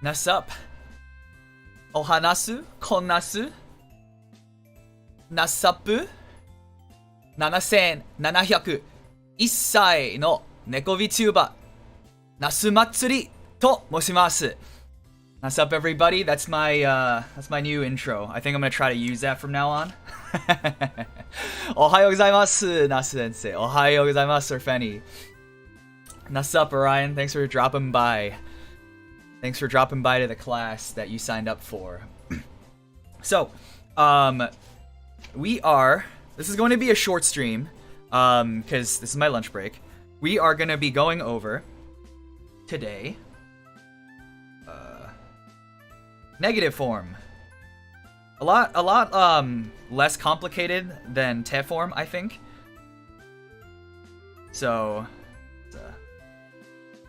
Nasup. Ohanasu, konnasu. Nasapu. 7701歳の猫 VTuber ナス祭りと申します。What's up, everybody? That's my new intro. I think I'm gonna try to use that from now on. おはようございます、ナス先生。おはようございます、Sir Fenny. What's up, Orion? Thanks for dropping by. Thanks for dropping by to the class that you signed up for. So, this is going to be a short stream, because this is my lunch break. We are going to be going over today negative form. A lot less complicated than te form, I think. So,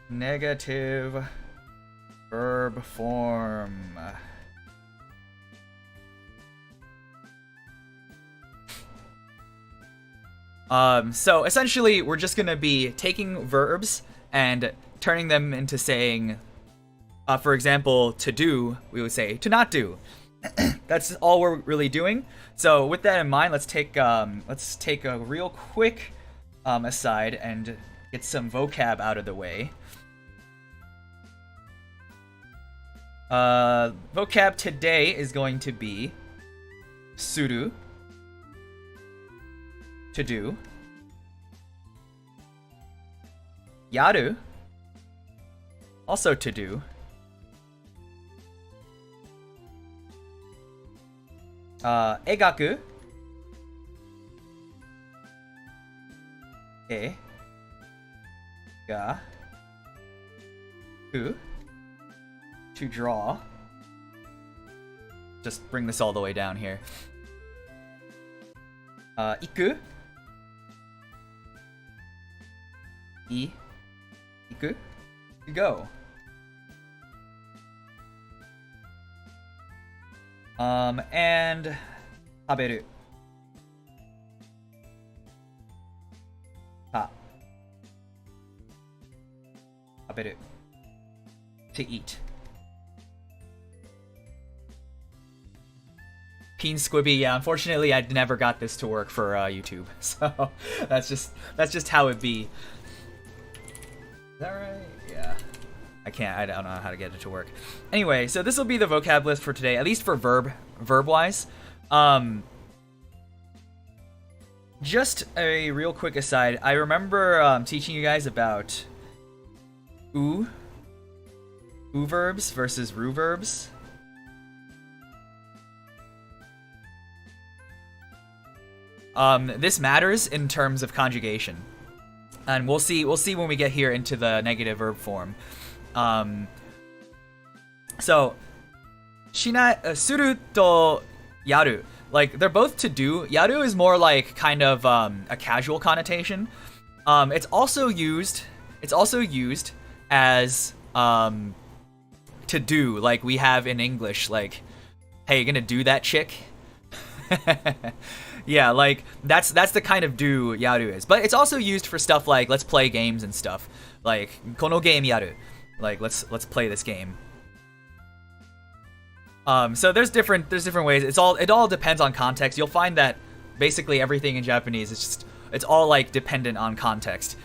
negative verb form. So essentially, we're just gonna be taking verbs and turning them into saying, for example, to do, we would say to not do. That's all we're really doing. So with that in mind, let's take a real quick aside and get some vocab out of the way. Vocab today is going to be suru, to do, yaru, also to do, egaku, e, ga, ku, to draw. Just bring this all the way down here. Iku, iku, to go. And taberu. Taberu. To eat. Peen Squibby, yeah, unfortunately I never got this to work for YouTube. So that's just how it be. Is that right? Yeah. I don't know how to get it to work. Anyway, so this will be the vocab list for today, at least for verb-wise. Just a real quick aside, I remember teaching you guys about oo verbs versus ru verbs. This matters in terms of conjugation, and we'll see when we get here into the negative verb form. So, suru to yaru, like they're both to do. Yaru is more like kind of a casual connotation. It's also used as to do, like we have in English, like, hey, you gonna do that, chick? Yeah, like that's the kind of do yaru is. But it's also used for stuff like let's play games and stuff. Like kono game yaru. Like let's play this game. So there's different ways. It all depends on context. You'll find that basically everything in Japanese is it's all like dependent on context.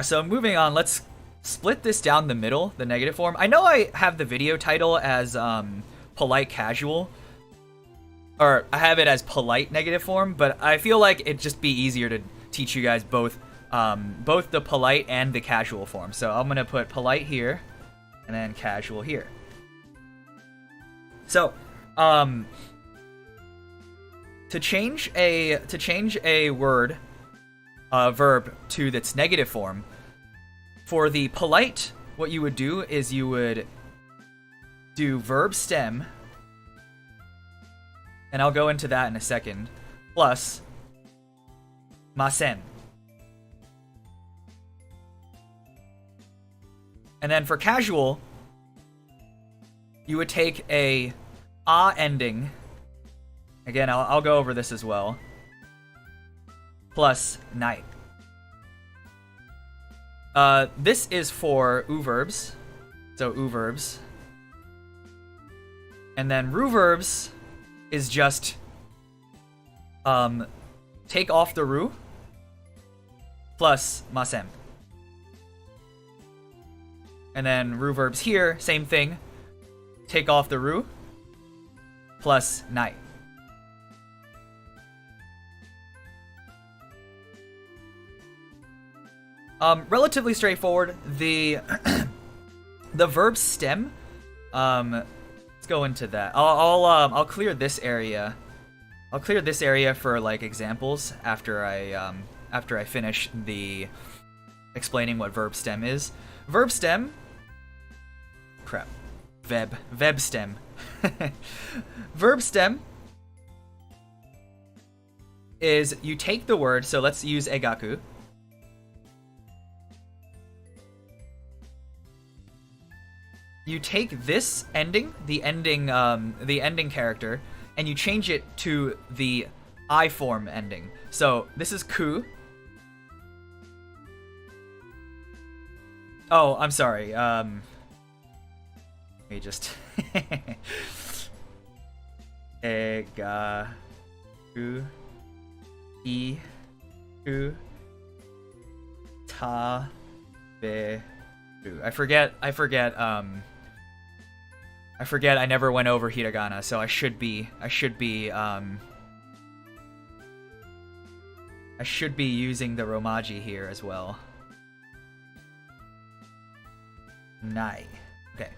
So moving on, let's split this down the middle, the negative form. I know I have the video title as polite casual. Or I have it as polite negative form, but I feel like it'd just be easier to teach you guys both the polite and the casual form. So I'm gonna put polite here, and then casual here. So, to change a word, verb to its negative form, for the polite, what you would do is you would do verb stem. And I'll go into that in a second. Plus, masen. And then for casual, you would take a ending. Again, I'll go over this as well. Plus night. This is for oo verbs. So u verbs. And then ru verbs is just take off the ru plus masen. And then ru verbs here, same thing. Take off the ru plus nai. Relatively straightforward. The the verb stem. Let's go into that. I'll clear this area. I'll clear this area for like examples after I finish the explaining what verb stem is. Verb stem. Crap. Verb stem. Verb stem is you take the word. So let's use egaku. You take this ending, the ending character, and you change it to the I form ending. So this is ku. Oh, I'm sorry. Let me just ega ku I ku ta be ku. I forget I never went over hiragana, so I should be using the romaji here as well. Nai. Okay.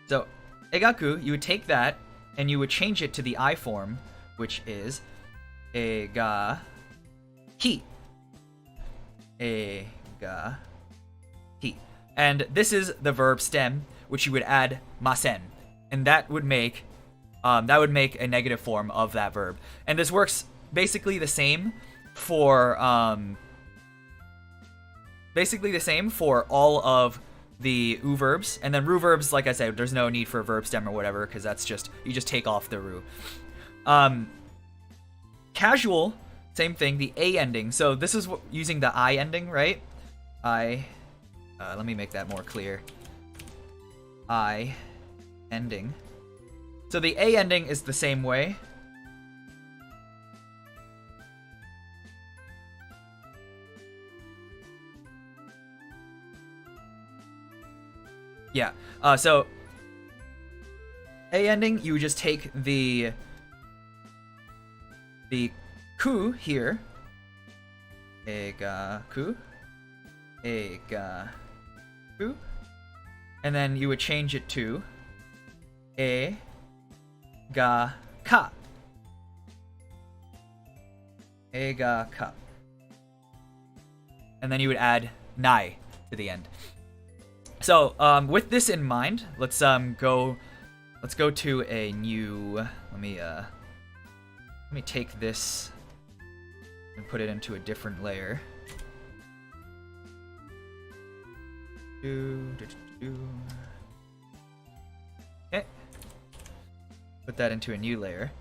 So, egaku, you would take that and you would change it to the I form, which is ega ki. Ega ki. And this is the verb stem, which you would add masen, and that would make a negative form of that verb. And this works basically the same for all of the u verbs, and then ru verbs, like I said, there's no need for a verb stem or whatever, because that's just you just take off the ru. Casual, same thing, the a ending. So this is using the I ending, right? Let me make that more clear. I ending. So the a ending is the same way. Yeah. So a ending, you just take the ku here. Ega ku. Ega ku. And then you would change it to e ga ka. E ga ka. And then you would add nai to the end. So with this in mind, let's go to a new. Let me take this and put it into a different layer. Okay. Put that into a new layer.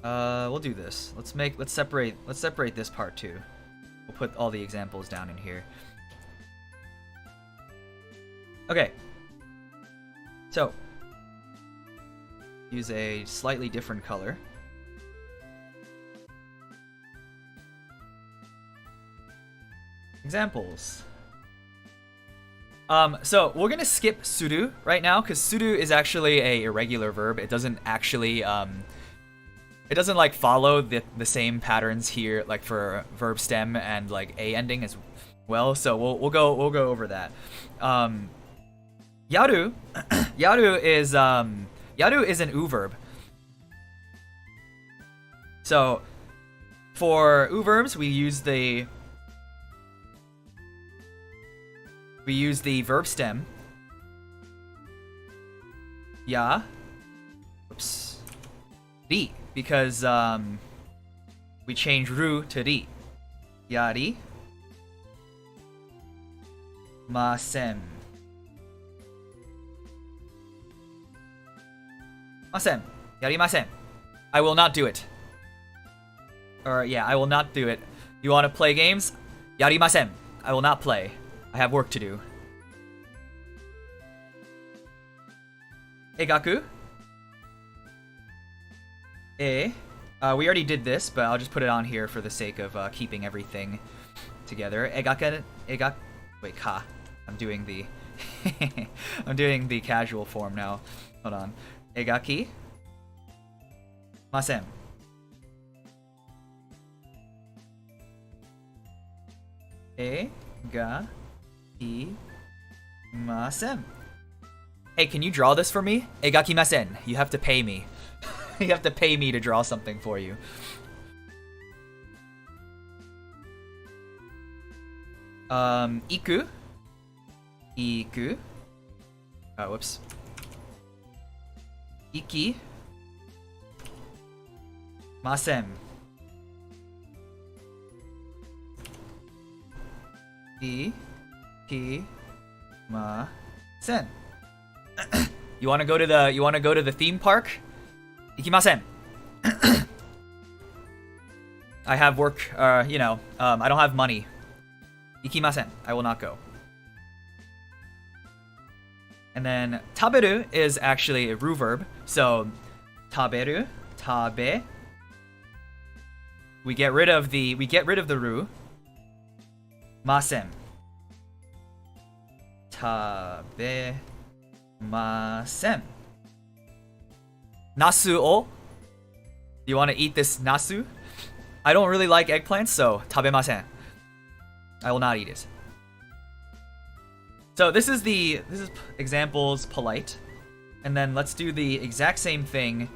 We'll do this. Let's separate this part too. We'll put all the examples down in here. Okay. So, use a slightly different color. Examples. So we're gonna skip suru right now because suru is actually a irregular verb. It doesn't actually it doesn't like follow the same patterns here like for verb stem and like a ending as well. So we'll go over that. Yaru yaru is an u verb. So for u verbs we use the verb stem. Ya. Oops. Ri. Because we change ru to ri. Yari. Masen. Masen. Yarimasen. I will not do it. Or yeah, I will not do it. You want to play games? Yarimasen. I will not play. I have work to do. Egaku. We already did this, but I'll just put it on here for the sake of keeping everything together. Wait, ka. I'm doing the I'm doing the casual form now. Hold on. Egaki masen. Egaki masen. Hey, can you draw this for me? Egaki masen. You have to pay me. You have to pay me to draw something for you. Iku. Iku. Oh, whoops. Iki. Masen. Iki. Masen. You want to go to the theme park? Ikimasen. I have work, I don't have money. Ikimasen. I will not go. And then taberu is actually a ru verb. So taberu, tabe. We get rid of the ru. Masen. Tabe masen. Nasu o. You want to eat this nasu? I don't really like eggplants, so tabemasen. I will not eat it. So this is examples polite, and then let's do the exact same thing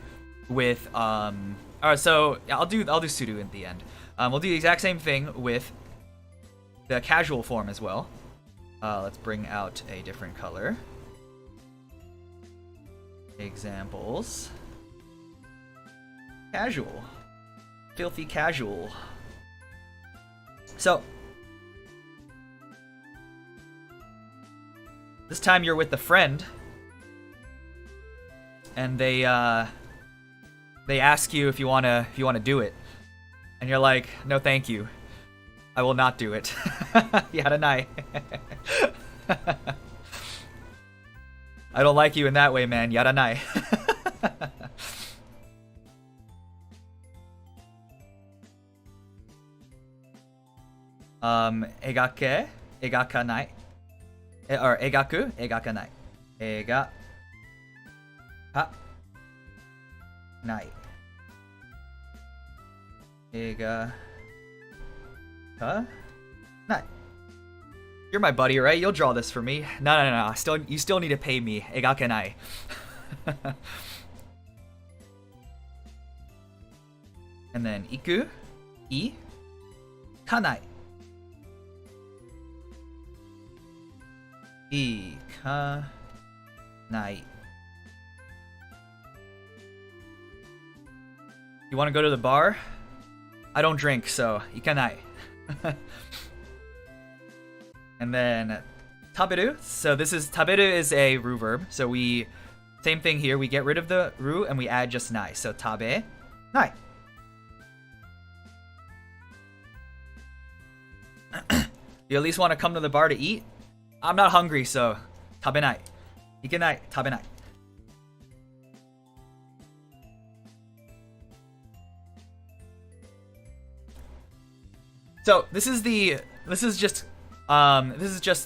with Alright, so I'll do sudo at the end. We'll do the exact same thing with the casual form as well. Let's bring out a different color. Examples. Casual. Filthy casual. So this time you're with a friend, and they ask you if you wanna do it, and you're like, no, thank you, I will not do it. Yaranai. I don't like you in that way, man. Yaranai. Egake, egakanai. Or egaku, egakanai. Ega. Ha. Nai. Ega. Huh? Nai. You're my buddy, right? You'll draw this for me. No. You still need to pay me. Egakenai. And then iku, I, kanai. Ikanai. You want to go to the bar? I don't drink, so ikanai. And then taberu. So taberu is a ru verb. So same thing here. We get rid of the ru and we add just nai. So tabe nai. You at least want to come to the bar to eat? I'm not hungry, so tabenai. Ikenai, tabenai. So this is just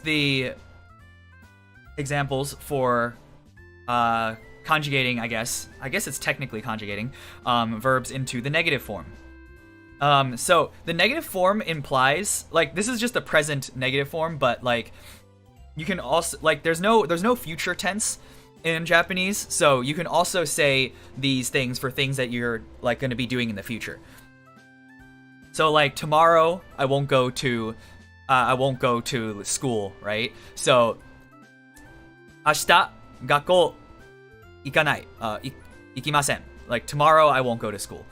the examples for conjugating, I guess. I guess it's technically conjugating verbs into the negative form. So the negative form implies, like, this is just a present negative form, but like you can also, like, there's no future tense in Japanese, so you can also say these things for things that you're like going to be doing in the future. So like tomorrow I won't go to school, right? So 明日学校行かない、行きません. Like tomorrow I won't go to school.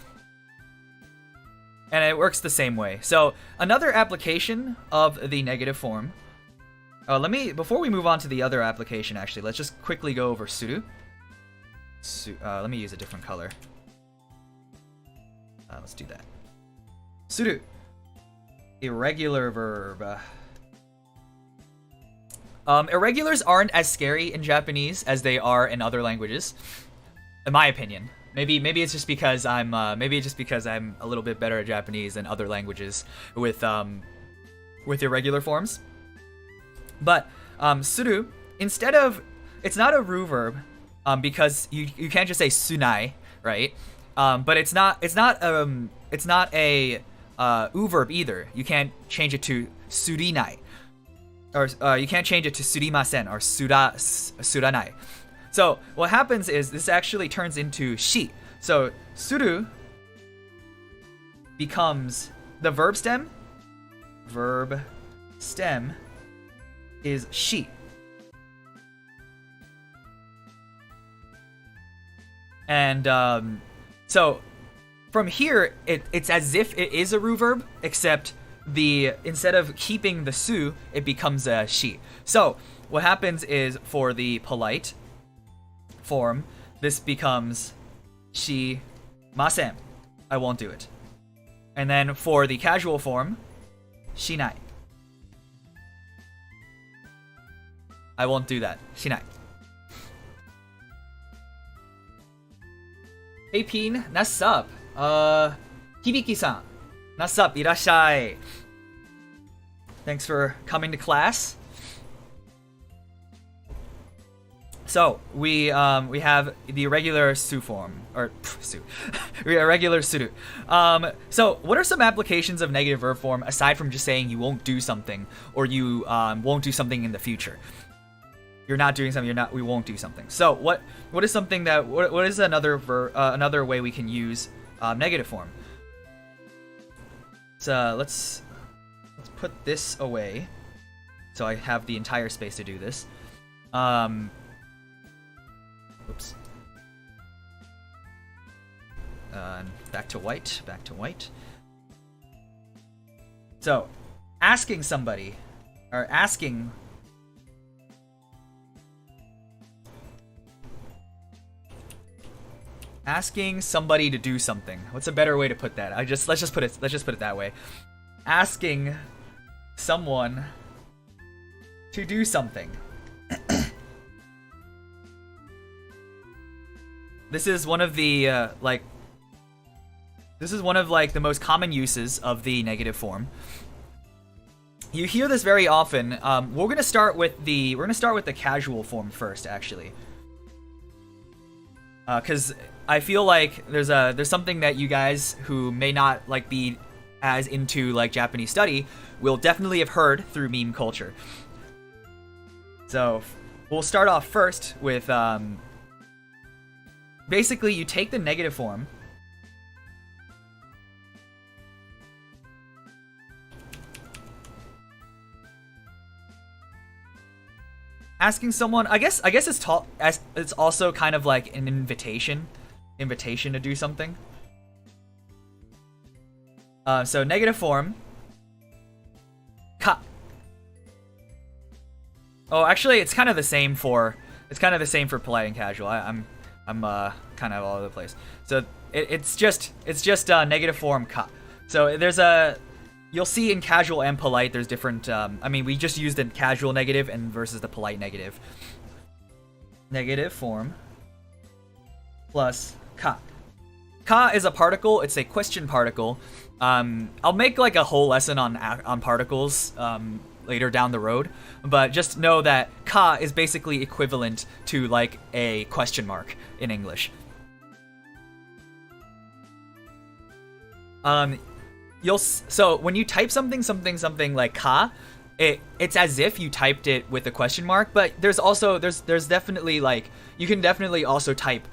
And it works the same way. So another application of the negative form. Before we move on to the other application, actually, let's just quickly go over suru. Let me use a different color. Let's do that. Suru. Irregular verb. Irregulars aren't as scary in Japanese as they are in other languages, in my opinion. Maybe it's just because I'm a little bit better at Japanese than other languages with irregular forms. But suru, instead of, it's not a ru verb, because you can't just say sunai, right? But it's not a u verb either. You can't change it to surinai, or you can't change it to surimasen or suranai. So what happens is this actually turns into shi. So suru becomes the verb stem. Verb stem is shi. And so from here, it's as if it is a ru verb, except instead of keeping the su, it becomes a shi. So what happens is for the polite form, this becomes shi masen. I won't do it. And then for the casual form, shinai. I won't do that. Shinai. Hey Peen, nasu up? Hibiki-san, nasu up? Irashai. Thanks for coming to class. So we have the irregular su form, or su, irregular suru. So what are some applications of negative verb form aside from just saying you won't do something or you won't do something in the future? You're not doing something. We won't do something. So what is something that what is another way we can use negative form? So let's put this away, so I have the entire space to do this. Oops. Back to white. So, asking somebody, or asking somebody to do something. What's a better way to put that? Let's just put it that way. Asking someone to do something. This is one of the the most common uses of the negative form. You hear this very often. We're gonna start with the casual form first, actually, because I feel like there's something that you guys who may not be as into Japanese study will definitely have heard through meme culture. So we'll start off first with basically you take the negative form, asking someone. I guess it's also kind of like an invitation to do something. So negative form ka. Oh, actually, it's kind of the same for polite and casual. I'm kind of all over the place. So it's just negative form ka. So you'll see in casual and polite there's different. We just used the casual negative and versus the polite negative. Negative form plus ka. Ka is a particle. It's a question particle. I'll make a whole lesson on particles later down the road, but just know that ka is basically equivalent to a question mark in English. So when you type something like ka, it's as if you typed it with a question mark, but there's definitely you can definitely also type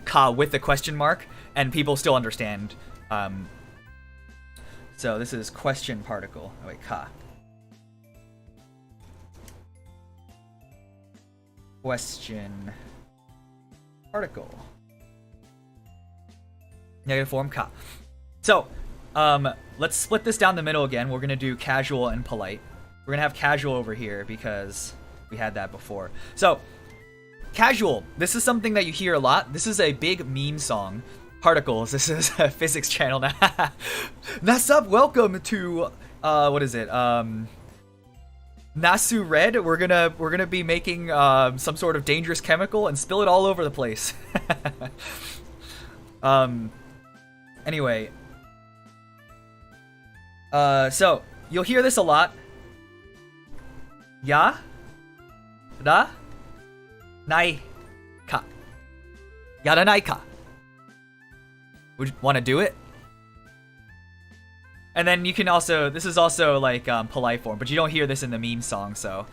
ka with a question mark and people still understand. So this is question particle. Oh wait, ka. Question particle. Negative form ka. So let's split this down the middle again. We're gonna do casual and polite. We're gonna have casual over here because we had that before. So casual, this is something that you hear a lot. This is a big meme song. Particles, this is a physics channel now. Nasu up, welcome to what is it? Nasu red. We're gonna be making some sort of dangerous chemical and spill it all over the place. Anyway. So you'll hear this a lot. Ya, ra, nai, ka. Yaranai ka. Would you want to do it? And then you can also, this is also like polite form, but you don't hear this in the meme song, so.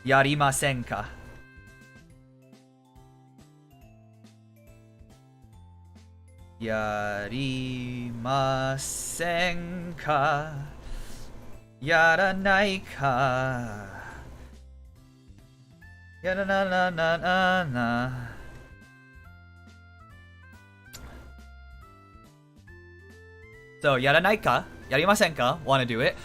Yarimasen ka? Yarimasen ka? Yaranai ka? Yaranananana. So, yaranai ka? Yarimasen ka? Want to do it?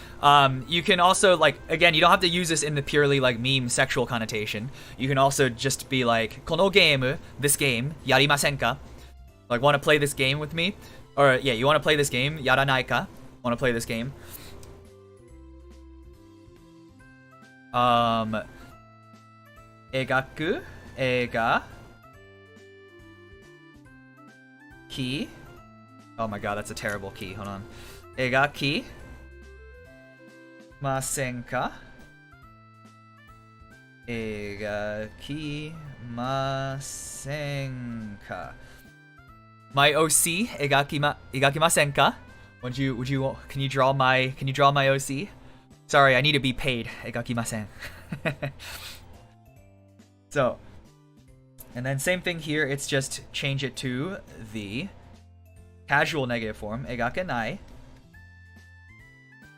You can also, like, again, you don't have to use this in the purely, like, meme sexual connotation. You can also just be like, kono game, this game, yarimasen ka? Like, want to play this game with me? Or, yeah, you want to play this game? Yaranai ka? Want to play this game? Egaku, ega, ki. Oh my god, that's a terrible key. Hold on. Egaki masen ka? Egaki masen ka? My OC, egakimasen ka? Can you draw my OC? Sorry, I need to be paid. Egakimasen. So, and then same thing here, it's just change it to the casual negative form. Egakenai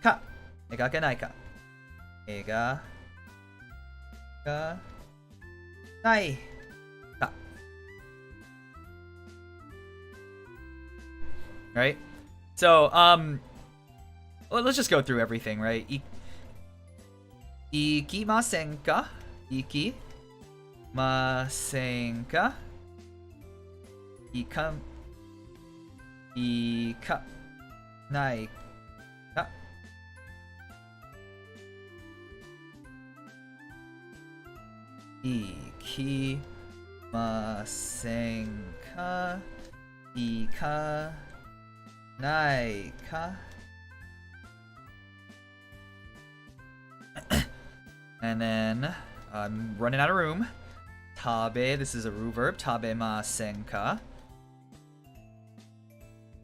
ka. Egakenai ka. Ega ka nai ka. Right? So, well, let's just go through everything, right? Ikimasen ka? Ikimasen ka? Ika nai ka? Ikimasen ka? Ika nai ka? And then I'm running out of room. Tabe, this is a ru verb. Tabemasen ka?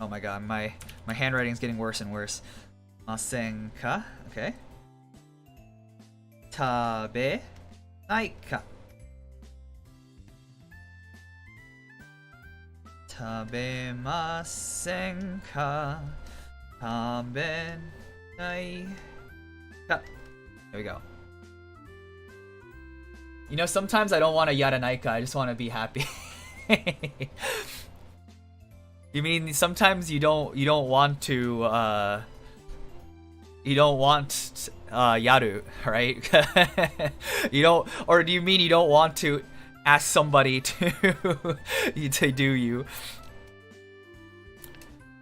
Oh my god, my handwriting is getting worse and worse. Masen ka? Okay. Tabe nai ka? Tabemasen ka? Tabe nai ka? There we go. You know, sometimes I don't want a yaranaika, I just want to be happy. You mean sometimes you don't want to yaru, right? You don't, or do you mean you don't want to ask somebody to do you?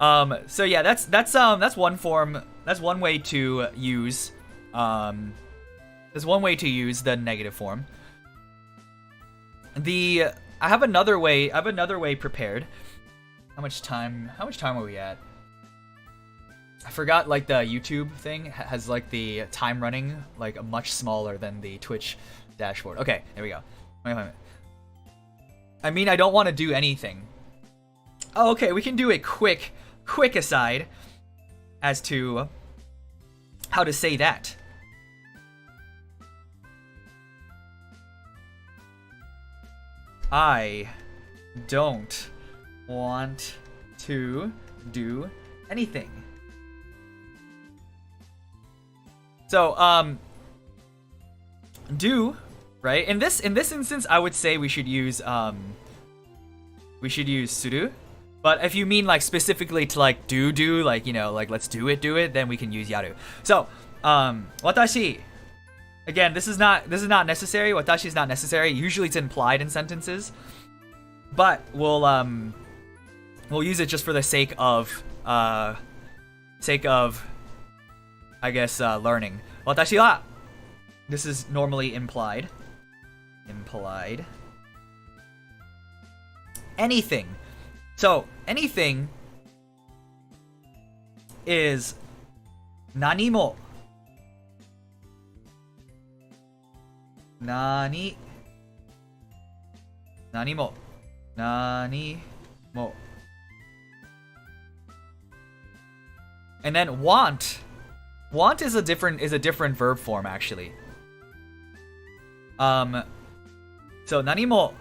So yeah, that's one form. That's one way to use. There's one way to use the negative form. I have another way prepared. How much time are we at? I forgot, like, the YouTube thing has, like, the time running, like, much smaller than the Twitch dashboard. Okay, there we go. Wait. I mean, I don't want to do anything. Oh, okay, we can do a quick aside as to how to say that. I don't want to do anything. So, do, right? In this instance, I would say we should use suru. But if you mean, like, specifically to, like, do, like, you know, like, let's do it, then we can use yaru. So, watashi. Again, this is not necessary. Watashi is not necessary. Usually it's implied in sentences. But we'll use it just for the sake of sake of, I guess, learning. 私は This is normally implied. Implied. Anything. So, anything is 何も何も And then want is a different verb form actually. So 何も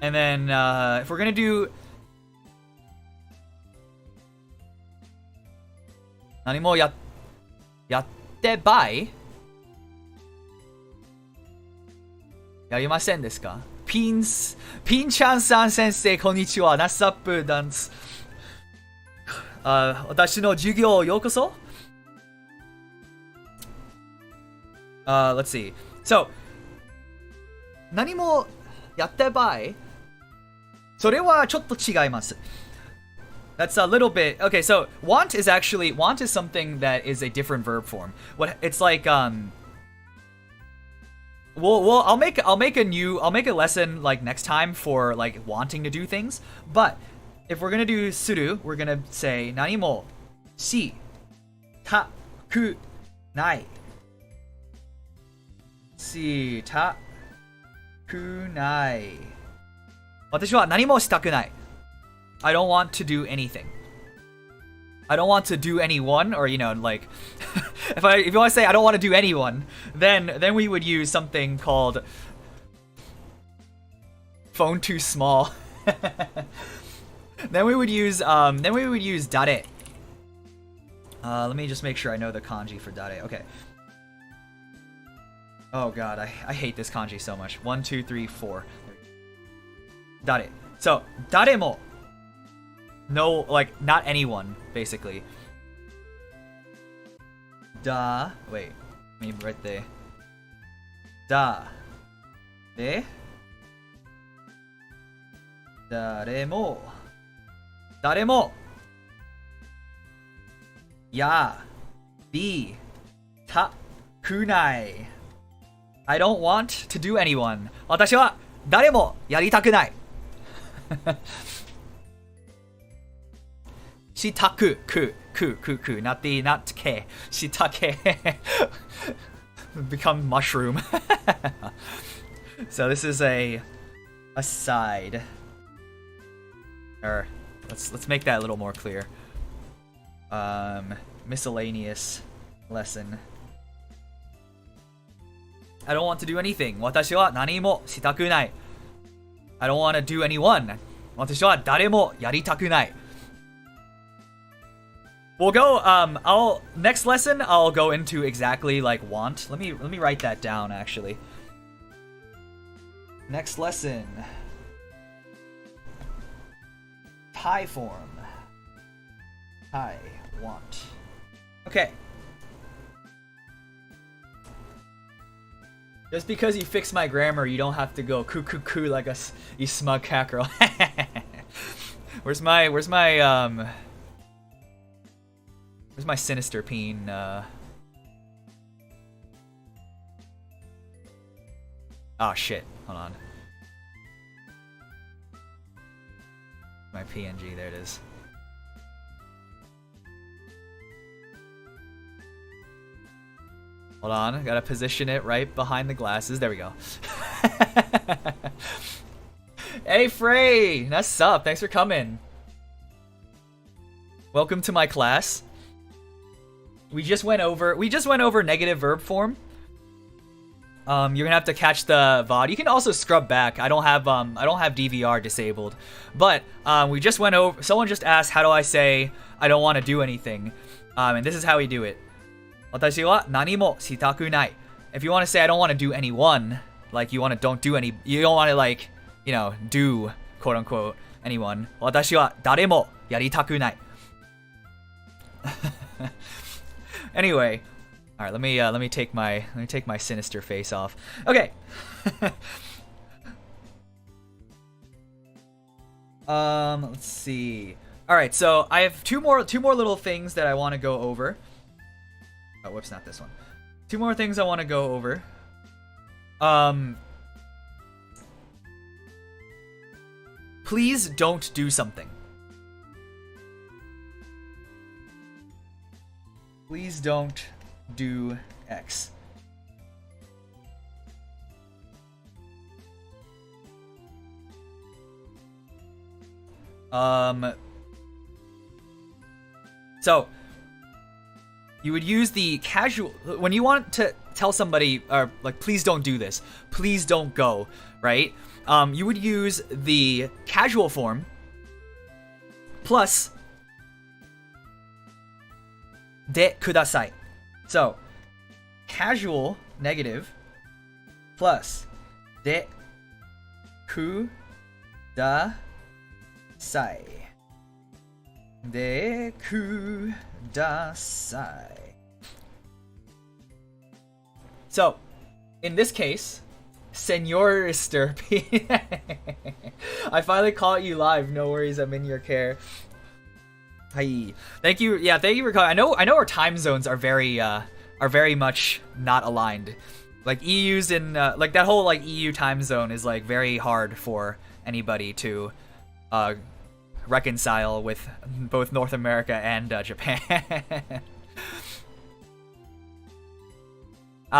and then if we're gonna do 何もやってばいやりませんですか？ピンちゃんさん先生こんにちは。ナスアップダンス。私の授業ようこそ。Let's see. So 何もやってばいそれはちょっと違います。That's a little bit okay. So want is something that is a different verb form. It's like I'll make a lesson like next time for like wanting to do things. But if we're gonna do suru, we're gonna say 何もしたくないしたくない私は何もしたくない I don't want to do anything. I don't want to do anyone, or like if you want to say I don't want to do anyone, then we would use something called phone too small. then we would use dare. Let me just make sure I know the kanji for dare. Okay. Oh god, I hate this kanji so much. 1, 2, 3, 4. Dare. So, dare mo. No, like, not anyone, basically. Da. Wait. Let me right there. Da. De. Dare mo. Dare mo. Ya. Bi. Ta. Kunai. I don't want to do anyone. 私は誰もやりたくない。したく not k したけ become mushroom. So this is a aside. Or let's make that a little more clear. Miscellaneous lesson. I don't want to do anything. 私は何もしたくない。I don't want to do anyone. 私は誰もやりたくない。We'll go. Next lesson. I'll go into exactly like want. Let me write that down actually. Next lesson. Thai form. Thai want. Okay. Just because you fix my grammar, you don't have to go coo like you smug cackerel. Where's my sinister Peen? Oh shit! Hold on. My PNG. There it is. Hold on, gotta position it right behind the glasses. There we go. Hey Frey, what's up? Thanks for coming. Welcome to my class. We just went over negative verb form. You're gonna have to catch the VOD. You can also scrub back. I don't have DVR disabled, but we just went over. Someone just asked, how do I say I don't want to do anything? And this is how we do it. 私は何もしたくない. If you want to say I don't want to do anyone, like you don't want to like, do quote unquote anyone. 私は誰もやりたくない. Anyway, all right, let me take my sinister face off. Okay. Let's see. All right, so I have two more little things that I want to go over. Oh, whoops, not this one. Two more things I want to go over. Please don't do something. Please don't do X. So you would use the casual when you want to tell somebody, like, please don't do this, please don't go, right? You would use the casual form plus de kudasai. So casual negative plus de kudasai. De kudasai. So, in this case, Senor Sturpy. I finally caught you live. No worries, I'm in your care. Hi. Thank you. Yeah, thank you for calling. I know our time zones are very much not aligned. Like EU's in like that whole like EU time zone is like very hard for anybody to reconcile with both North America and Japan.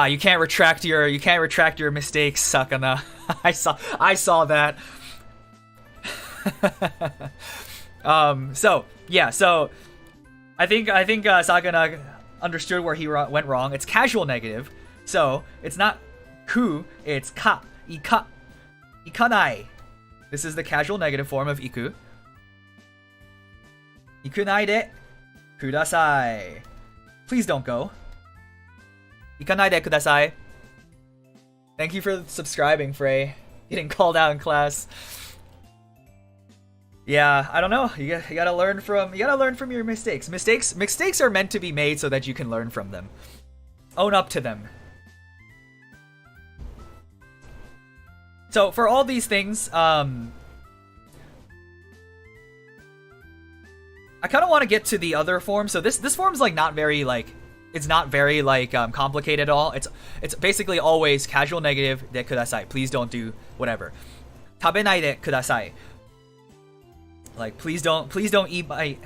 You can't retract your mistakes, Sakana. I saw that. So I think Sakana understood where he went wrong. It's casual negative, so it's not ku, it's ka. Ika. Ikanai. This is the casual negative form of iku. Ikunai de kudasai. Please don't go. Ikanai de kudasai. Thank you for subscribing, Frey. Getting called out in class. Yeah, I don't know. You gotta learn from your mistakes. Mistakes are meant to be made so that you can learn from them. Own up to them. So for all these things, I kind of want to get to the other form. So this form's like not very like, it's not very like complicated at all. It's basically always casual negative de kudasai. Please don't do whatever. Tabenai de kudasai. Like please don't eat my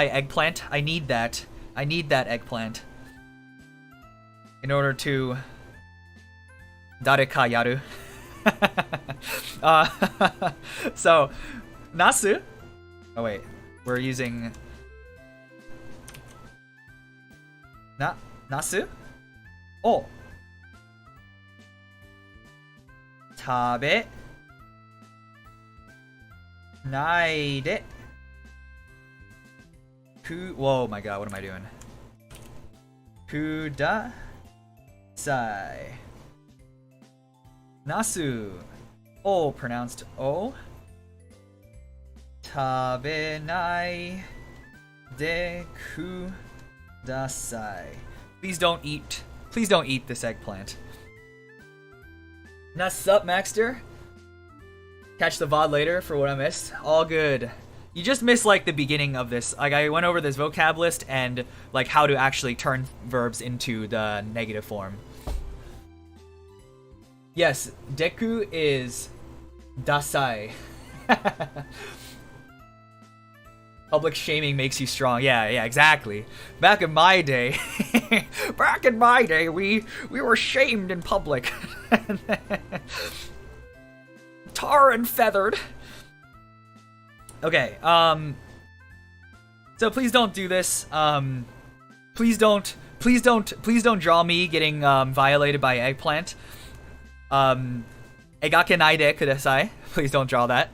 eggplant. I need that eggplant in order to dareka yaru. So nasu. Oh wait, we're using nasu. Oh. Tabe nai de whoa, my god, what am I doing? Kudasai. Nasu. O pronounced O. Tabenai de kudasai. Please don't eat this eggplant. Nasu up, Maxter. Catch the VOD later for what I missed. All good. You just missed like the beginning of this. Like I went over this vocab list and like how to actually turn verbs into the negative form. Yes, deku is dasai. Public shaming makes you strong. Yeah, exactly. Back in my day, we were shamed in public. Tar and feathered. Okay, so please don't do this. Please don't draw me getting violated by eggplant. Egakenai de kudasai. Please don't draw that.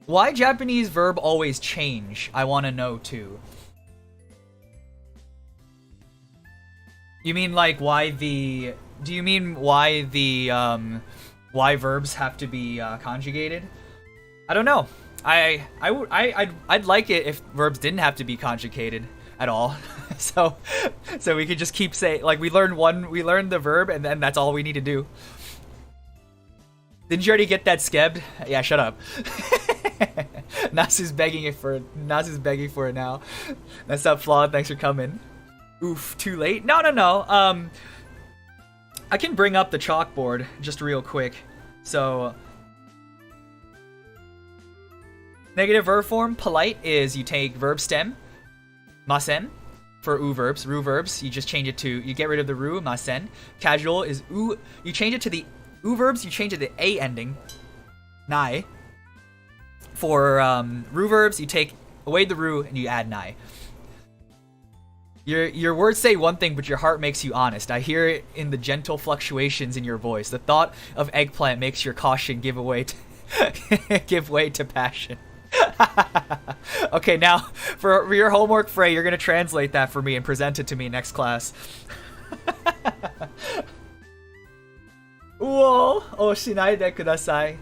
Why Japanese verb always change? I want to know too. You mean like why the? Do you mean why the why verbs have to be conjugated? I don't know. I'd like it if verbs didn't have to be conjugated at all. so we could just keep saying, like, we learn the verb and then that's all we need to do. Didn't you already get that skebbed? Yeah, shut up. Nasu's begging for it now. That's up, Flawed. Thanks for coming. Oof, too late? No. I can bring up the chalkboard just real quick. So, negative verb form, polite, is you take verb stem, masen, for u verbs, ru verbs, you just change it to, you get rid of the ru, masen. Casual is u, you change it to the u verbs, you change it to the a ending, nai. For ru verbs, you take away the ru and you add nai. Your words say one thing, but your heart makes you honest. I hear it in the gentle fluctuations in your voice. The thought of eggplant makes your caution give way to passion. Okay, now for your homework, Frey, you're gonna translate that for me and present it to me next class. Uo o shinaide kudasai.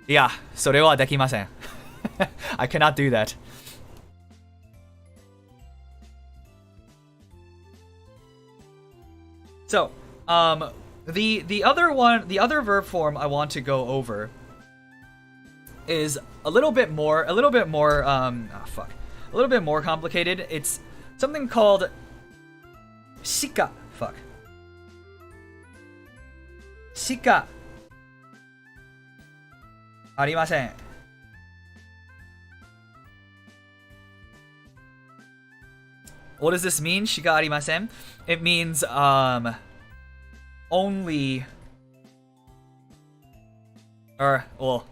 Yeah, それはできません. I cannot do that. So, the other verb form I want to go over is a little bit more complicated. It's something called shika. Shika. ありません. What does this mean? しかありません. It means only, or well,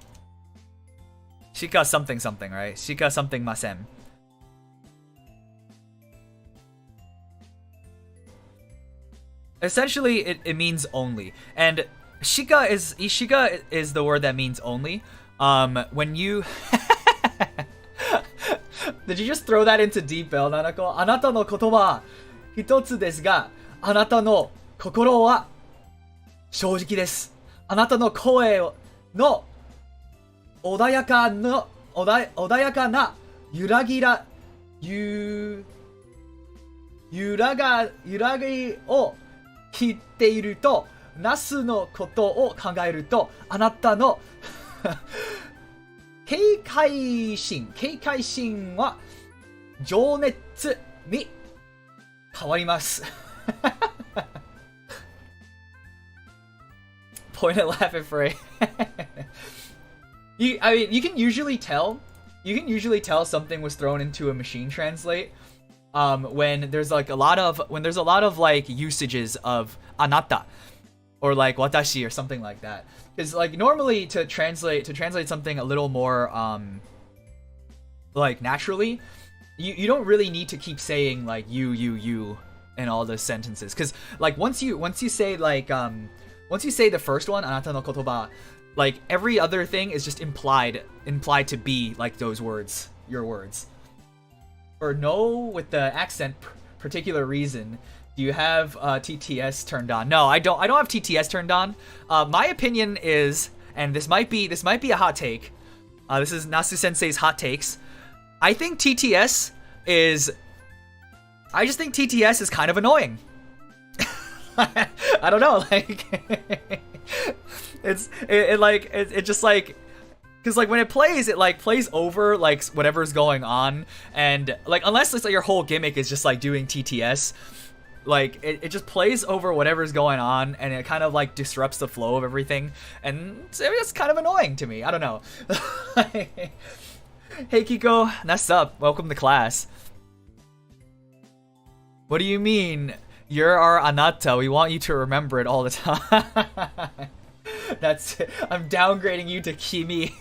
しか something, right? しか something ません. Essentially, it means only. And shika is the word that means only. When you Did you just throw that into deep bell, Nanako? あなたの言葉は一つですが、あなたの心は正直です。あなたの声の穏やかな揺らぎを聞いていると、ナスのことを考えると、あなたの警戒心は情熱に変わります。Point at laugh at Frey. You can usually tell something was thrown into a machine translate when there's a lot of like usages of anata or like watashi or something like that. Because like normally to translate something a little more like naturally, you don't really need to keep saying like you in all the sentences. Because like once you say the first one, anata no kotoba, like every other thing is just implied to be like those words, your words. For no with the accent particular reason, do you have TTS turned on? No, I don't have TTS turned on. My opinion is, and this might be a hot take. This is Nasu Sensei's hot takes. I think TTS is kind of annoying. I don't know, like it just like, because like when it plays over like whatever's going on, and like unless it's like your whole gimmick is just like doing TTS, like it just plays over whatever's going on, and it kind of like disrupts the flow of everything, and it's kind of annoying to me. I don't know. Hey Kiko, that's up. Welcome to class. What do you mean? You're our anata. We want you to remember it all the time. That's it. I'm downgrading you to kimi.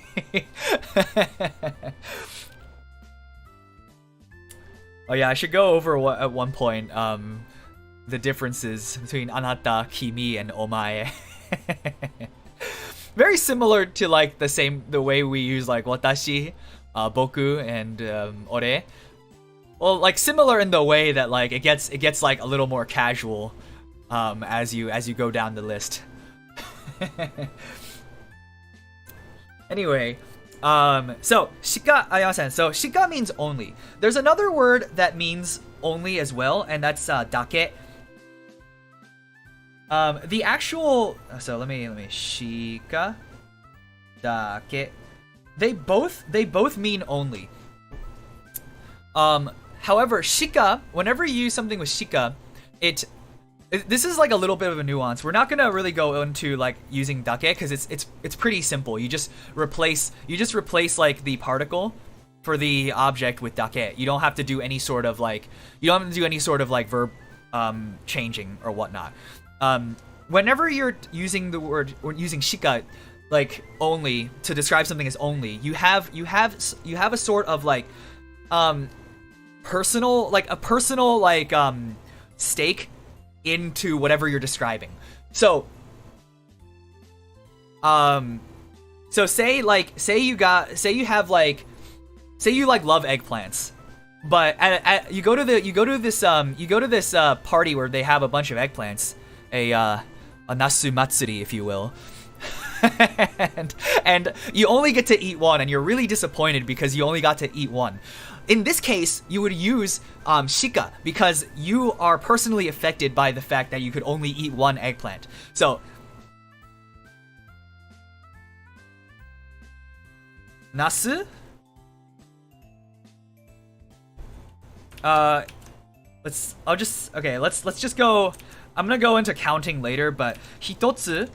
Oh yeah, I should go over at one point the differences between anata, kimi, and omae. Very similar to like the way we use like watashi, boku, and ore. Well, like similar in the way that like it gets like a little more casual as you go down the list. Anyway, so shika, so shika means only. There's another word that means only as well, and that's dake. The actual, so let me shika dake. They both mean only. However, shika, whenever you use something with shika, this is like a little bit of a nuance. We're not gonna really go into like using dake because it's pretty simple. You just replace like the particle for the object with dake. You don't have to do any sort of like verb changing or whatnot. Whenever you're using using shika like only to describe something as only, you have a sort of like personal stake into whatever you're describing. So say you love eggplants, but you go to this party where they have a bunch of eggplants, a Nasu Matsuri, if you will. and you only get to eat one, and you're really disappointed because you only got to eat one. In this case, you would use shika because you are personally affected by the fact that you could only eat one eggplant. So, nasu. Let's just go. I'm gonna go into counting later, but hitotsu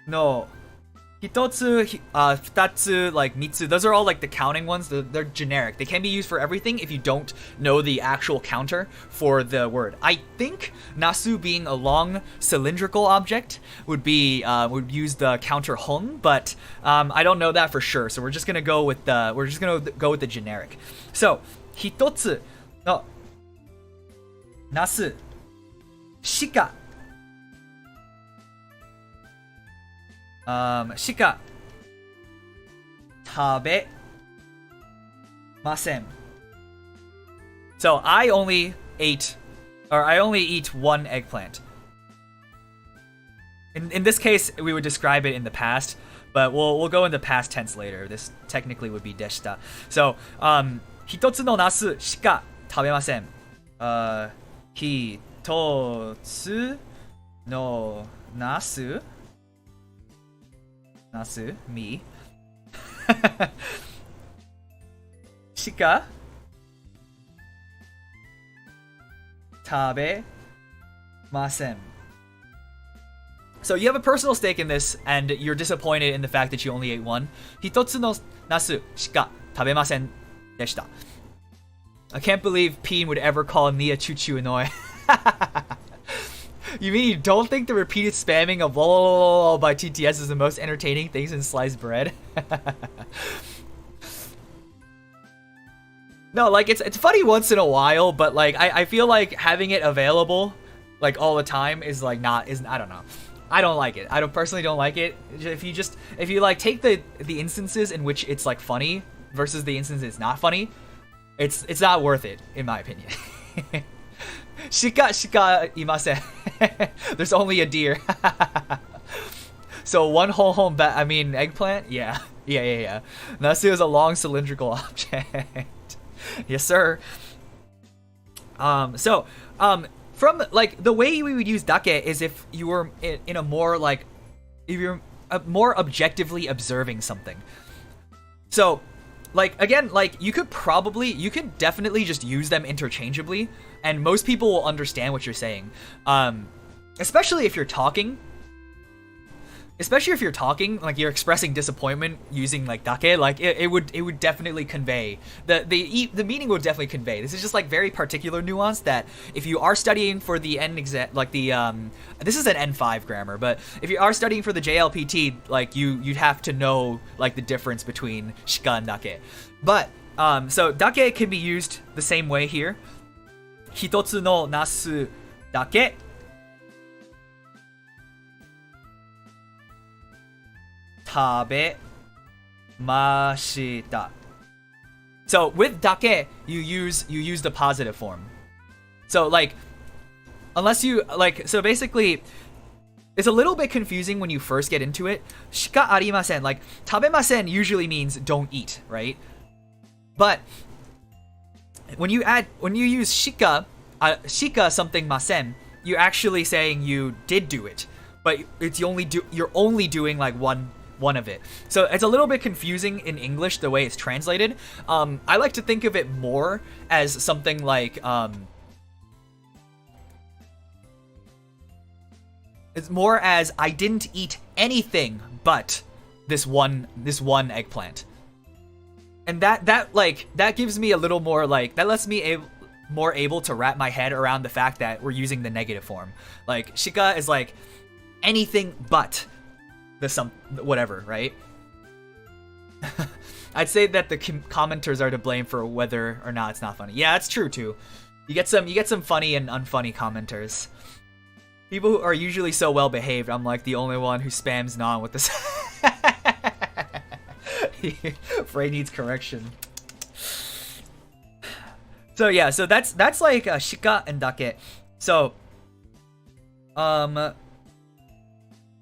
no. Hitotsu, futatsu, like mitsu, those are all like the counting ones. They're generic. They can be used for everything if you don't know the actual counter for the word. I think nasu, being a long cylindrical object, would use the counter hon, but I don't know that for sure. So we're just gonna go with the generic. So hitotsu no nasu shika shika tabemasen. So I only eat one eggplant. In this case, we would describe it in the past, but we'll go into past tense later. This technically would be deshita. So hitotsu no nasu shika tabemasen. Hitotsu no nasu me shika tabemasen. So you have a personal stake in this, and you're disappointed in the fact that you only ate one. Hitotsu no nasu shika tabemasen deshita. I can't believe Peen would ever call Nia choo-choo annoying. You mean you don't think the repeated spamming of "lol" by TTS is the most entertaining things in sliced bread? No, like it's funny once in a while, but like I feel like having it available like all the time is like I don't know. I don't like it. I personally don't like it. If you like take the instances in which it's like funny versus the instances it's not funny, it's not worth it in my opinion. Shika imasen. There's only a deer. So one whole eggplant? Yeah. Nasu is a long cylindrical object. Yes, sir. From like the way we would use dake is if you were in a more like if you're more objectively observing something. So like again, like you could definitely just use them interchangeably, and most people will understand what you're saying. Especially if you're talking, like you're expressing disappointment using like dake, like it would definitely convey the meaning would definitely convey. This is just like very particular nuance that if you are studying for the N exam, like the this is an N5 grammar, but if you are studying for the JLPT, like you'd have to know like the difference between shika and dake. But so dake can be used the same way here. Hitotsu no nasu dake tabemashita. So with dake, you use the positive form. So like, unless you like, so basically, it's a little bit confusing when you first get into it. Shika arimasen, like tabemasen usually means don't eat, right? But when you use shika something masen, you're actually saying you did do it. but you're only doing like one of it. So it's a little bit confusing in English the way it's translated. I like to think of it more as something like it's more as I didn't eat anything but this one eggplant. And that gives me a little more like, that lets me more able to wrap my head around the fact that we're using the negative form. Like shika is like anything but the whatever, right? I'd say that the commenters are to blame for whether or not it's not funny. Yeah, it's true too. You get some funny and unfunny commenters. People who are usually so well behaved, I'm like the only one who spams non with this. Frey needs correction. So yeah, so that's like shika and dake. So let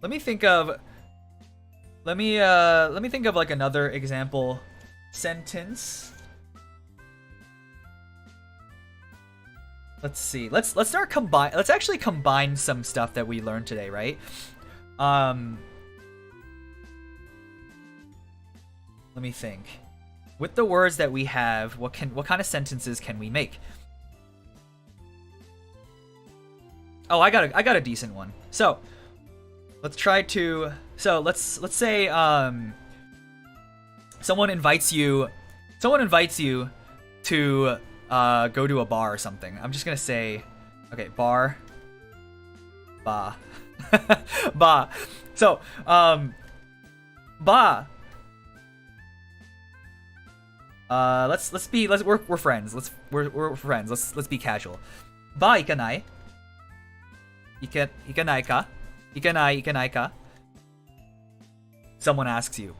me think of like another example sentence. Let's see. Let's actually combine some stuff that we learned today, right? Let me think. With the words that we have, what kind of sentences can we make? Oh, I got a decent one. So, let's say someone invites you to go to a bar or something. I'm just gonna say, okay, bar, ba, ba. So, ba. We're friends. We're friends. Let's be casual. Ba ikanai? Ikanai ka? Ikanai ka? Someone asks you.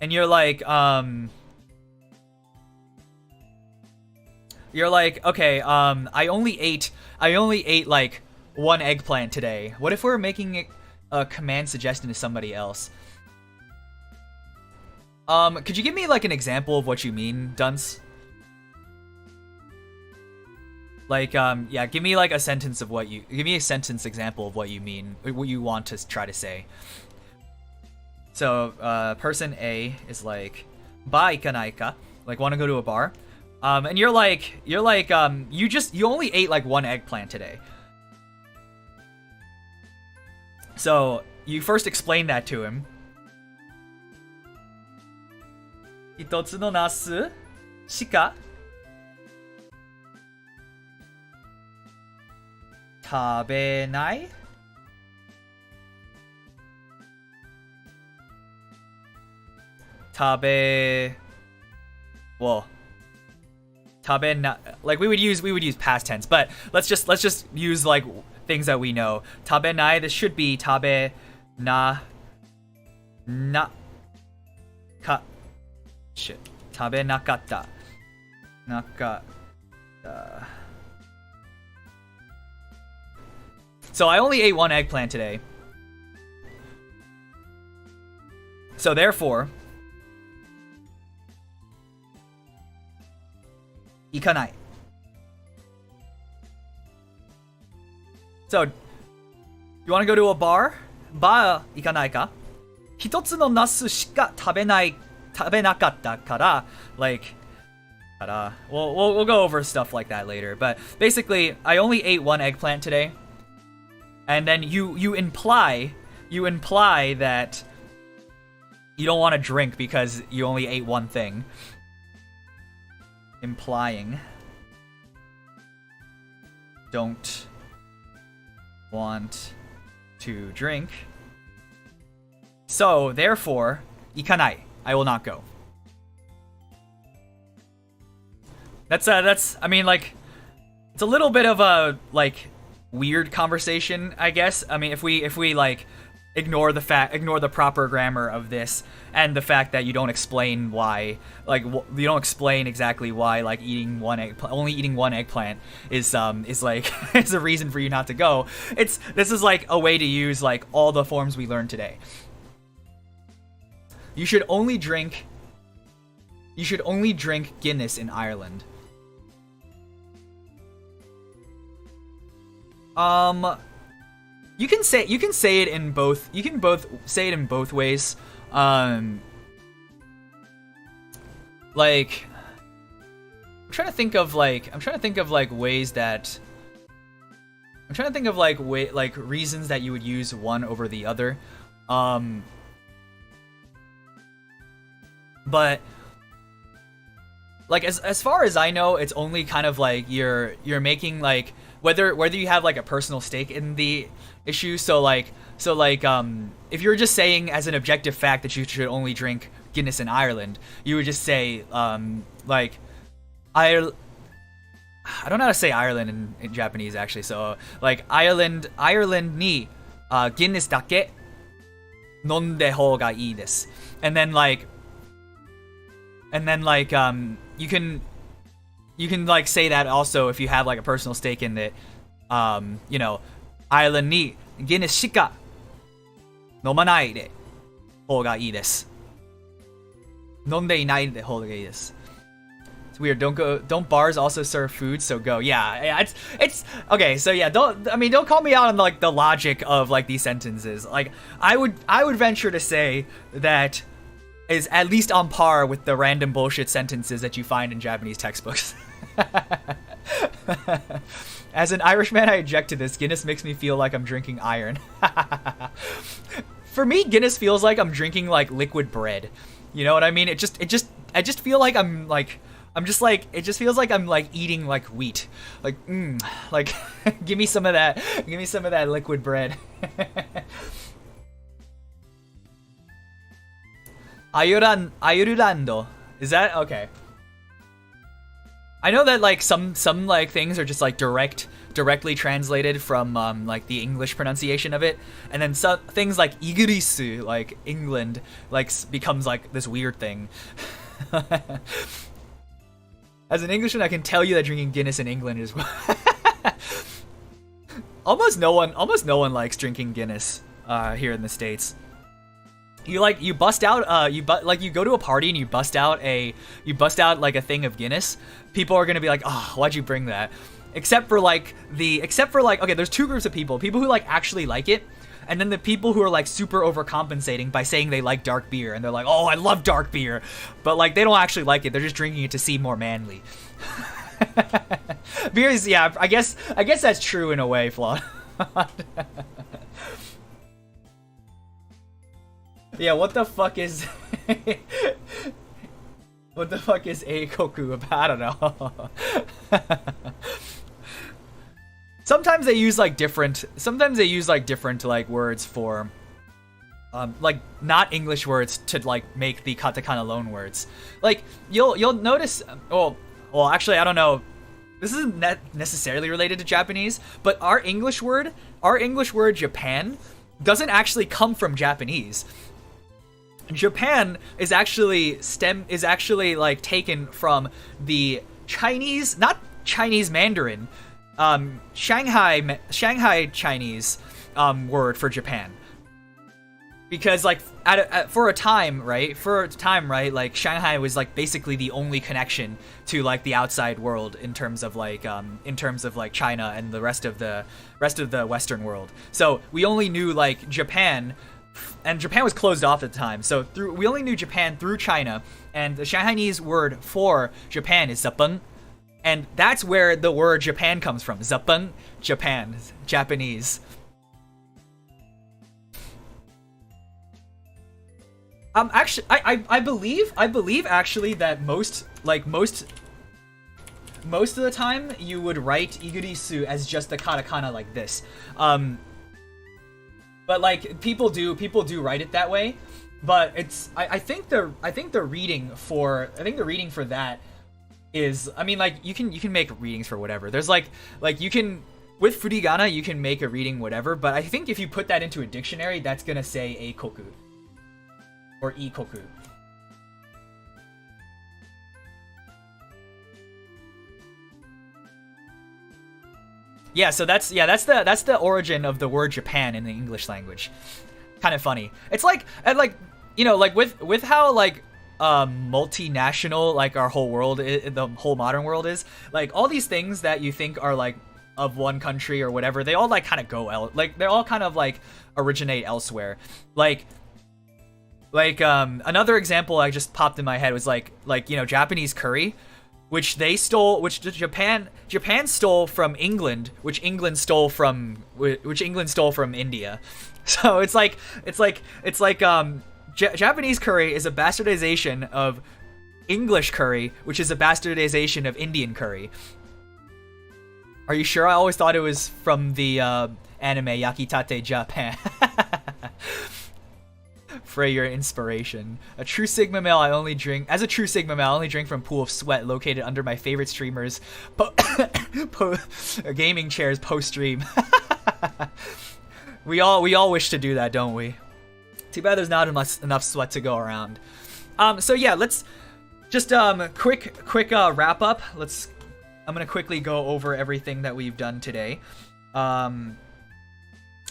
And you're like, okay, I only ate like one eggplant today. What if we're making a command suggestion to somebody else? Could you give me like an example of what you mean, Dunce? Like, yeah, give me like a sentence example of what you mean, what you want to try to say. So, person A is like, ba ikanai ka? Like, want to go to a bar? And you're like, you only ate like one eggplant today. So, you first explain that to him. 一つのナスしか食べないlike we would use past tense, but let's just use like things that we know. 食べない, this should be 食べなか shit. 食べなかった So I only ate one eggplant today. So therefore, 行かない. So, you want to go to a bar? Bar 行かないか? 一つのナスしか食べなかったから like we'll go over stuff like that later, but basically I only ate one eggplant today, and then you imply that you don't want to drink because you only ate one thing. Implying don't want to drink. So therefore, 行かない. I will not go. That's I mean, like, it's a little bit of a like weird conversation, I guess. I mean, if we like ignore the proper grammar of this and the fact that you don't explain why, like, you don't explain exactly why, like, only eating one eggplant is like is a reason for you not to go. This is like a way to use like all the forms we learned today. You should only drink Guinness in Ireland. you can say it in both. You can both say it in both ways. Like I'm trying to think of like ways that I'm trying to think of like reasons that you would use one over the other. But like as far as I know, it's only kind of like you're making like whether you have like a personal stake in the issue. So like if you're just saying as an objective fact that you should only drink Guinness in Ireland, you would just say like I don't know how to say Ireland in Japanese actually. So like Ireland ni Guinness dake nonde houga ii desu. And then you can like say that also if you have like a personal stake in it. You know, Ireland ni Guinness shika nomanai de houga ii desu. Nonde inai de houga ii desu. It's weird. Don't bars also serve food? So go. Yeah, it's okay. So yeah, don't call me out on like the logic of like these sentences. Like I would venture to say that is at least on par with the random bullshit sentences that you find in Japanese textbooks. As an Irishman, I object to this. Guinness makes me feel like I'm drinking iron. For me, Guinness feels like I'm drinking like liquid bread. You know what I mean? I just feel like it just feels like I'm like eating like wheat. Like like give me some of that liquid bread. Ayudando. Is that okay? I know that like some like things are just like directly translated from like the English pronunciation of it, and then some things like Igirisu, like England, like becomes like this weird thing. As an Englishman, I can tell you that drinking Guinness in England is almost no one likes drinking Guinness here in the States. You bust out you go to a party and you bust out like a thing of Guinness. People are gonna be like, oh, why'd you bring that? Except for like okay, there's two groups of people who like actually like it, and then the people who are like super overcompensating by saying they like dark beer, and they're like, oh, I love dark beer, but like they don't actually like it, they're just drinking it to seem more manly. Beers, yeah, I guess that's true in a way, Flaw. Yeah, what the fuck is Eikoku about? I don't know. Sometimes they use like different like words for like not English words to like make the katakana loan words. Like you'll notice well actually I don't know. This isn't necessarily related to Japanese, but our English word Japan doesn't actually come from Japanese. Japan is actually like taken from the Chinese, not Chinese Mandarin, Shanghai Chinese word for Japan. Because like for a time, right, like Shanghai was like basically the only connection to like the outside world in terms of like China and the rest of the Western world. So we only knew like Japan. And Japan was closed off at the time, so we only knew Japan through China, and the Shanghainese word for Japan is zapeng, and that's where the word Japan comes from. Zapeng, Japan, Japanese. Actually, I believe actually that most of the time you would write igurisu as just the katakana like this. But like people do write it that way, but it's I think the reading for that is, I mean, like you can make readings for whatever. There's like you can with furigana you can make a reading whatever, but I think if you put that into a dictionary, that's gonna say eikoku or ikoku. Yeah, so that's the origin of the word Japan in the English language. Kind of funny. It's like, and like, you know, like with how like multinational like our whole world the whole modern world is, like all these things that you think are like of one country or whatever, they all like kind of go like they all kind of like originate elsewhere. Like another example I just popped in my head was like you know, Japanese curry, which Japan stole from England, which England stole from India. So it's like Japanese curry is a bastardization of English curry, which is a bastardization of Indian curry. Are you sure? I always thought it was from the anime Yakitate Japan. For your inspiration. As a true Sigma male, I only drink from Pool of Sweat located under my favorite streamers' gaming chairs post-stream. We all wish to do that, don't we? Too bad there's not enough sweat to go around. So yeah, let's just quick wrap up. I'm gonna quickly go over everything that we've done today.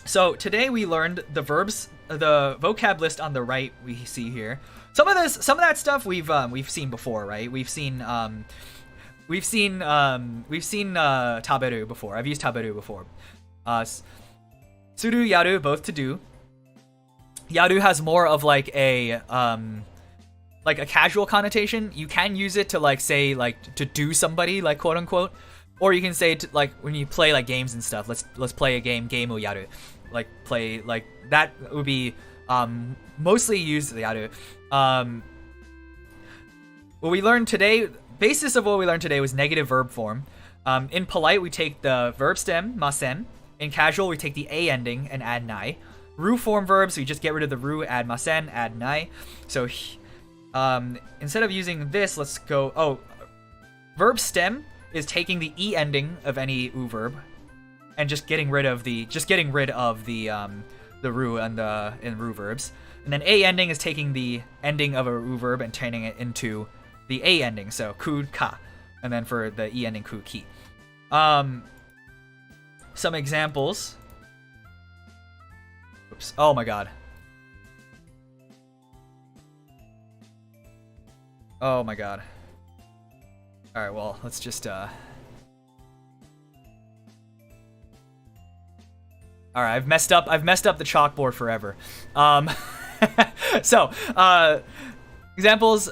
So today we learned the verbs, the vocab list on the right we see here. Some of that stuff we've seen before, right? We've seen taberu before. I've used taberu before. Suru, yaru, both to do. Yaru has more of like a casual connotation. You can use it to like say like to do somebody, like quote unquote, or you can say to, like when you play like games and stuff. Let's play a game o yaru, like play like that would be mostly used yaru. What we learned today, basis of what we learned today was negative verb form. In polite we take the verb stem masen. In casual we take the a ending and add nai. Ru form verbs, we just get rid of the ru, add masen, add nai. So instead of using this, let's go. Verb stem is taking the e ending of any u verb and just getting rid of the ru and the ru verbs. And then a ending is taking the ending of a ru verb and turning it into the a ending. So ku ka, and then for the e ending ku ki. Some examples. Oops. Oh my god. Oh my god. Alright, well, let's just Alright, I've messed up the chalkboard forever. So, examples.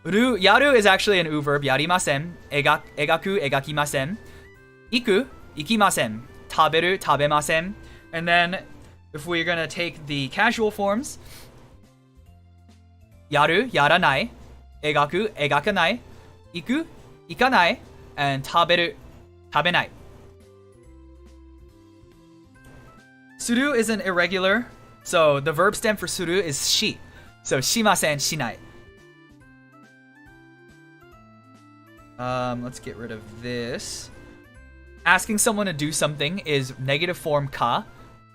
Yaru is actually an u verb, yarimasen. Egaku, egakimasen. Iku, ikimasen. Taberu, tabemasen. And then, if we're gonna take the casual forms, yaru, yaranai. Egaku, egakanai. Iku, ikanai. And taberu, tabenai. Suru is an irregular, so the verb stem for suru is shi. So shimasen, shinai. Let's get rid of this. Asking someone to do something is negative form ka.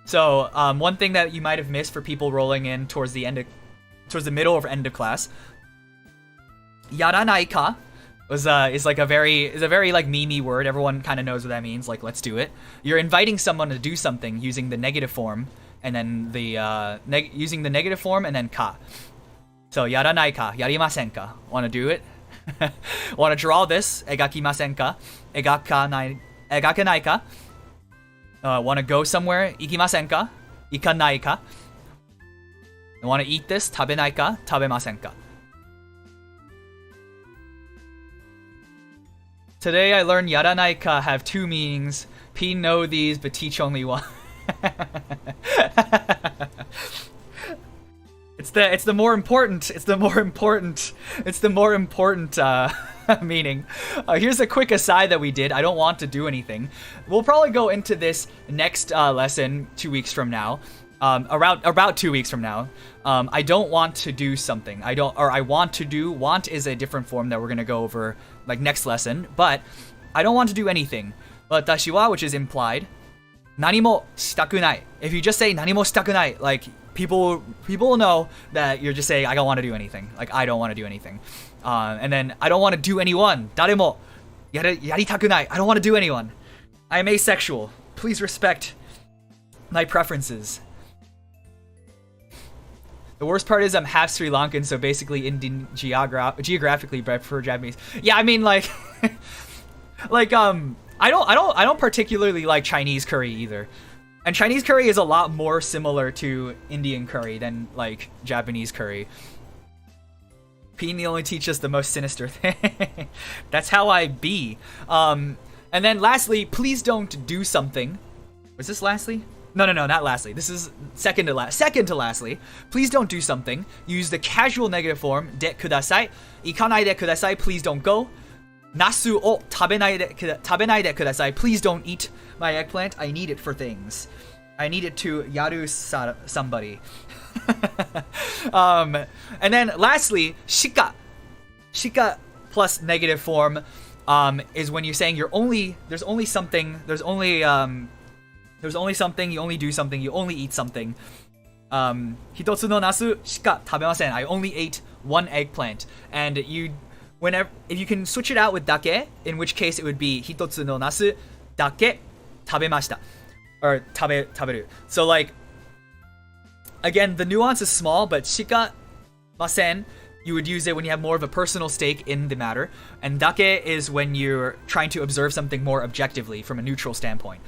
So one thing that you might have missed for people rolling in towards the middle or end of class, yaranai ka is a very like meme-y word. Everyone kind of knows what that means. Like, let's do it. You're inviting someone to do something using the negative form, and then using the negative form and then ka. So yaranai ka, yarimasen ka. Want to do it? Want to draw this? Egakimasen ka? Egakanai ka? Want to go somewhere? Ikimasen ka? Ikanai ka? Want to eat this? Tabenai ka? Tabemasen ka? Today I learned yaranai ka have two meanings. Peen know these, but teach only one. It's the more important meaning. Here's a quick aside that we did. I don't want to do anything. We'll probably go into this next lesson 2 weeks from now. About 2 weeks from now. I don't want to do something. I want to do. Want is a different form that we're gonna go over like next lesson. But I don't want to do anything. Watashi wa, which is implied. Nani mo shitakunai. If you just say nani mo shitakunai, like people will know that you're just saying I don't want to do anything. Like I don't want to do anything. And then I don't want to do anyone. Daremo yaritakunai. I don't want to do anyone. I am asexual. Please respect my preferences. The worst part is I'm half Sri Lankan, so basically Indian geographically, but I prefer Japanese. Yeah, I mean like, I don't particularly like Chinese curry either. And Chinese curry is a lot more similar to Indian curry than like Japanese curry. Peen only teaches the most sinister thing. That's how I be. And then lastly, please don't do something. Was this lastly? No, not lastly. This is second to last. Second to lastly, please don't do something. Use the casual negative form, de kudasai. Ikanai de kudasai, please don't go. Nasu o tabenai de kudasai, please don't eat my eggplant. I need it for things. I need it to yaru somebody. And then lastly, shika. Shika plus negative form is when you're saying there's only something, you only do something, you only eat something. Hitotsu no nasu shika tabemasen. I only ate one eggplant. And if you can switch it out with dake, in which case it would be hitotsu no nasu dake tabemashita. Or taberu. So like, again, the nuance is small, but shika masen, you would use it when you have more of a personal stake in the matter. And dake is when you're trying to observe something more objectively from a neutral standpoint.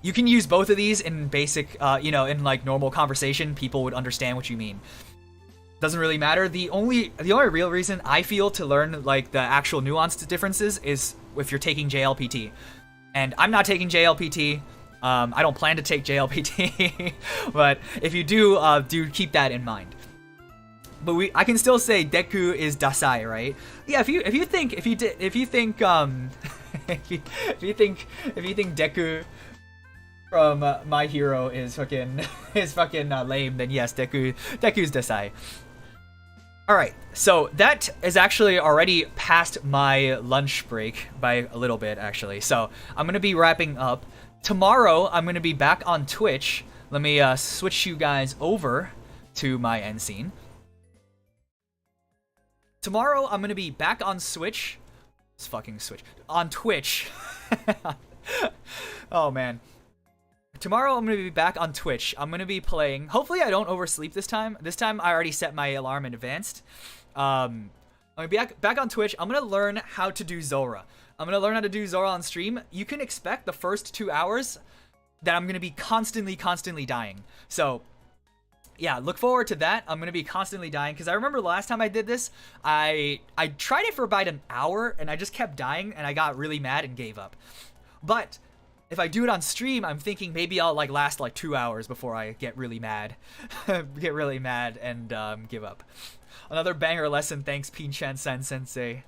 You can use both of these in basic, in like normal conversation. People would understand what you mean. Doesn't really matter. The only real reason I feel to learn like the actual nuanced differences is if you're taking JLPT. And I'm not taking JLPT. I don't plan to take JLPT. But if you do keep that in mind. But I can still say deku is dasai, right? Yeah, if you think deku from My Hero is fucking lame, then yes, Deku's Dasai. Alright, so that is actually already past my lunch break by a little bit, actually. So I'm gonna be wrapping up. Tomorrow I'm gonna be back on Twitch. Let me switch you guys over to my end scene. Tomorrow I'm gonna be back on Switch. Let's fucking switch. On Twitch. Oh man. Tomorrow I'm going to be back on Twitch. I'm going to be playing... Hopefully I don't oversleep this time. This time I already set my alarm in advance. I'm going to be back on Twitch. I'm going to learn how to do Zora. I'm going to learn how to do Zora on stream. You can expect the first 2 hours that I'm going to be constantly dying. So, yeah, look forward to that. I'm going to be constantly dying. Because I remember the last time I did this, I tried it for about an hour and I just kept dying and I got really mad and gave up. But... if I do it on stream, I'm thinking maybe I'll like last like 2 hours before I get really mad. Get really mad and give up. Another banger lesson, thanks Peen-chan-san sensei.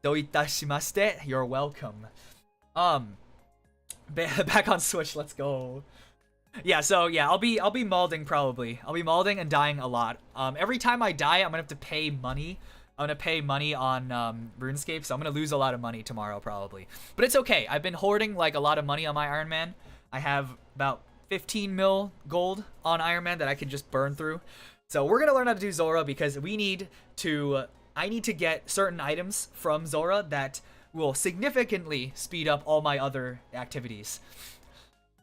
Do itashimashite, you're welcome. Back on Switch, let's go. Yeah, so yeah, I'll be malding probably. I'll be malding and dying a lot. Every time I die, I'm gonna have to pay money. I'm gonna pay money on RuneScape, so I'm gonna lose a lot of money tomorrow probably. But it's okay. I've been hoarding like a lot of money on my Iron Man. I have about 15 mil gold on Iron Man that I can just burn through. So we're gonna learn how to do Zora because I need to get certain items from Zora that will significantly speed up all my other activities.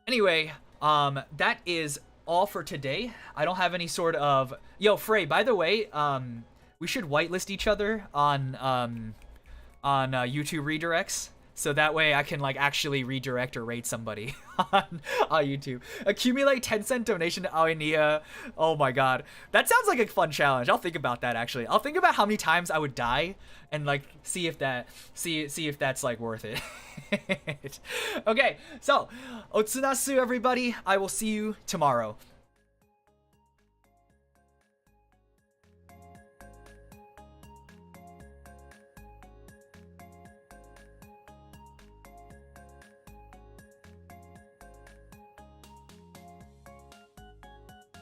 Anyway, that is all for today. I don't have any sort of... Yo, Frey, by the way, we should whitelist each other on YouTube redirects, so that way I can like actually redirect or rate somebody on YouTube. Accumulate 10-cent donation to Aonia. Oh my god, that sounds like a fun challenge. I'll think about that actually. I'll think about how many times I would die and like see if that's like worth it. Okay, so otsunasu everybody. I will see you tomorrow.